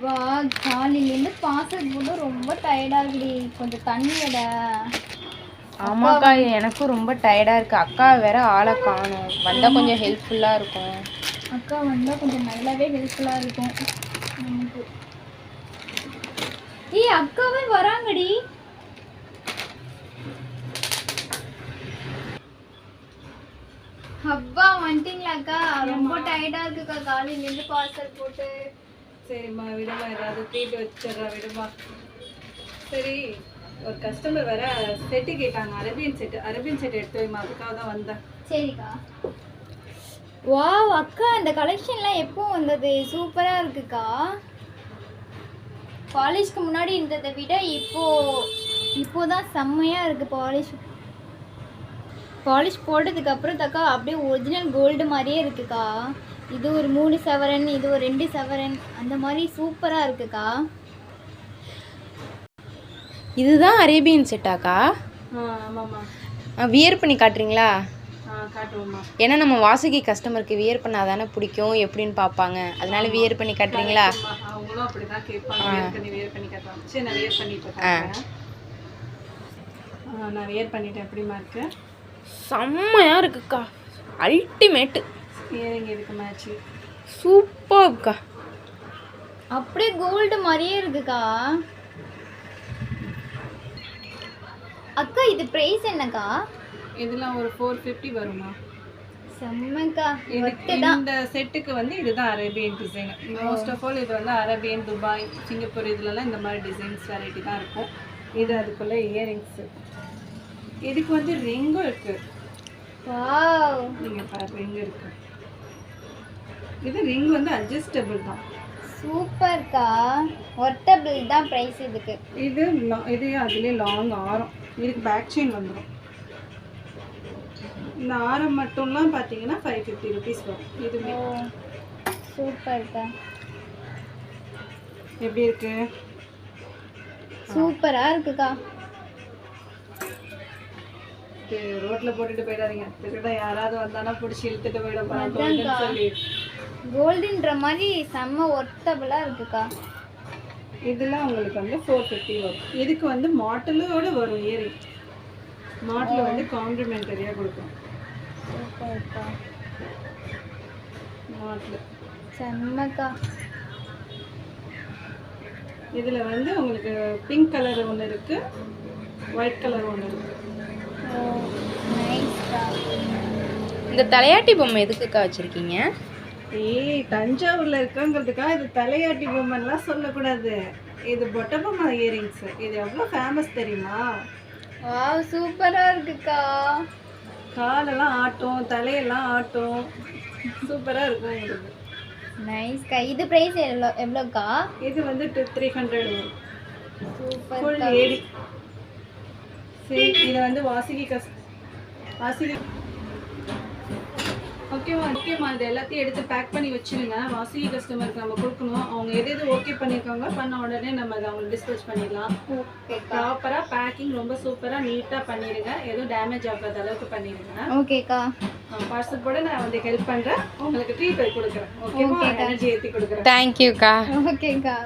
வா காலையிலேருந்து பார்சல் போட்டு ரொம்ப டயர்டாக இருக்குடி, கொஞ்சம் தண்ணி எட. ஆமாக்கா எனக்கும் ரொம்ப டயர்டாக இருக்குது. அக்கா வேற ஆளை காணும், வந்தால் கொஞ்சம் ஹெல்ப்ஃபுல்லாக இருக்கும். அக்கா வந்தால் கொஞ்சம் நல்லாவே ஹெல்ப்ஃபுல்லாக இருக்கும் நமக்கு. அக்காவே வராங்கடி. அப்பா வந்துட்டீங்களாக்கா? ரொம்ப டயர்டாக இருக்குக்கா காலையிலேருந்து பார்சல் போட்டு. சரிம்மா விடுமா, ஏதாவது ட்ரீட் வச்சிடுறா விடுமா. சரி, ஒரு கஸ்டமர் வேற செட்டு கேட்டாங்க, அரேபியன் செட் எடுத்து வைமா, அதுக்காக தான் வந்தேன். சரிக்கா. வாவ் அக்கா, இந்த கலெக்ஷன்லாம் எப்போ வந்தது? சூப்பராக இருக்குக்கா. பாலிஷ்க்கு முன்னாடி இருந்ததை விட இப்போதான் செம்மையாக இருக்குது. பாலிஷ் போட்டதுக்கு அப்புறம் தக்கா அப்படியே ஒரிஜினல் கோல்டு மாதிரியே இருக்குக்கா. இது ஒரு 3 சவரன், இது ஒரு 2 சவரன், அந்த மாதிரி சூப்பராக இருக்குக்கா. இதுதான் அரேபியன் செட்டாக்கா? ஆமாம்மா. வியர் பண்ணி காட்டுறீங்களா? காட்டுவோம்மா. ஏன்னா நம்ம வாசுகி கஸ்டமருக்கு வியர் பண்ணால் தானே பிடிக்கும், எப்படின்னு பார்ப்பாங்க. அதனால வியர் பண்ணி காட்டுறீங்களா? அவங்களும் அப்படி தான் கேட்பாங்க, வியர் பண்ணி காட்டுவாங்க. சரி, நான் வியர் பண்ணிட்டு நான் வியர் பண்ணிட்டேன். எப்படிமா இருக்கு? செம்மையாக இருக்குக்கா, அல்டிமேட்டு. இயரிங் இதுக்கு மேட்ச் சூப்பர்க்கா, அப்படியே கோல்டு மாதிரியே இருக்குக்கா. அக்கா இது பிரைஸ் என்னக்கா? இதெல்லாம் ஒரு 450 வருமா? செம்மக்கா. இந்த செட்டுக்கு வந்து இதுதான் Arabian design. Most of all இது வந்து அரேபியன், துபாய், சிங்கப்பூர் இதுலலாம் இந்த மாதிரி டிசைன்ஸ் வெரைட்டி தான் இருக்கும். இது அதுக்குள்ள இயரிங்ஸ். இதுக்கு வந்து ரிங்கும் இருக்கு. வாவ், நீங்க பாரு, ரிங் இருக்கு. இது ரிங் வந்து அட்ஜஸ்டபிள் தான். சூப்பர்க்கா. ஒர்த்தபிள் தான் பிரைஸ் இதுக்கு. இது அதுலேயே லாங் ஆரம். இதுக்கு பேக் செயின் வந்துடும். இந்த ஆரம் மட்டும்லாம் பார்த்தீங்கன்னா 550 ருபீஸ் வரும். இதுமே சூப்பர்க்கா. எப்படி இருக்கு? சூப்பராக இருக்குக்கா. ரோட்ல போட்டுட்டு போயிடாதீங்க, திருட யாராவது வந்தானா பிடிச்சி இழுத்துட்டு போயிட போறாங்க. கோல்டுன்ற மாதிரி செம்ம ஒர்த்தபிளாக இருக்குக்கா. இதெல்லாம் உங்களுக்கு வந்து 450 வரும். இதுக்கு வந்து மாட்டலோட வரும் இயரிங். மாட்டில் வந்து காம்ப்ளிமெண்டரியாக கொடுக்கும். சூப்பர்க்கா. மாட்டில் செம்மக்கா. இதில் வந்து உங்களுக்கு பிங்க் கலர் ஒன்று இருக்குது, ஒயிட் கலர் ஒன்று இருக்குது. இந்த தலையாட்டி பொம்மை எதுக்குக்கா வச்சுருக்கீங்க? தஞ்சாவூரில் இருக்காங்கிறதுக்காக இது தலையாட்டி பொம்மைலாம் சொல்லக்கூடாது. இது பொட்டை பொம்மை இயரிங்ஸ். இது எவ்வளோ ஃபேமஸ் தெரியுமா? வாவ், சூப்பராக இருக்குக்கா. காலெல்லாம் ஆட்டும், தலையெல்லாம் ஆட்டும், சூப்பராக இருக்கும் உங்களுக்கு. நைஸ்க்கா. இது ப்ரைஸ் எவ்வளோக்கா? இது வந்து 300 வரும். சூப்பர். ஃபுல் ஏடி. சரி, இதை வந்து வாசுகி ஓகேம்மா. இது எல்லாத்தையும் எடுத்து பேக் பண்ணி வச்சுருங்க. வாசுகி கஸ்டமருக்கு நம்ம கொடுக்கணும். அவங்க எது ஓகே பண்ணியிருக்காங்க பண்ண உடனே நம்ம அதை அவங்களுக்கு டிஸ்பேச் பண்ணிடலாம். ப்ராப்பராக பேக்கிங் ரொம்ப சூப்பராக நீட்டாக பண்ணிடுங்க. எதுவும் டேமேஜ் ஆகாத அளவுக்கு பண்ணிடுங்க. ஓகேக்கா. பார்சல் போட நான் வந்து ஹெல்ப் பண்ணுறேன். உங்களுக்கு ட்ரீட் கொடுக்குறேன். ஓகேவா? எனர்ஜி ஏற்றி கொடுக்குறேன். தேங்க்யூக்கா. ஓகேக்கா.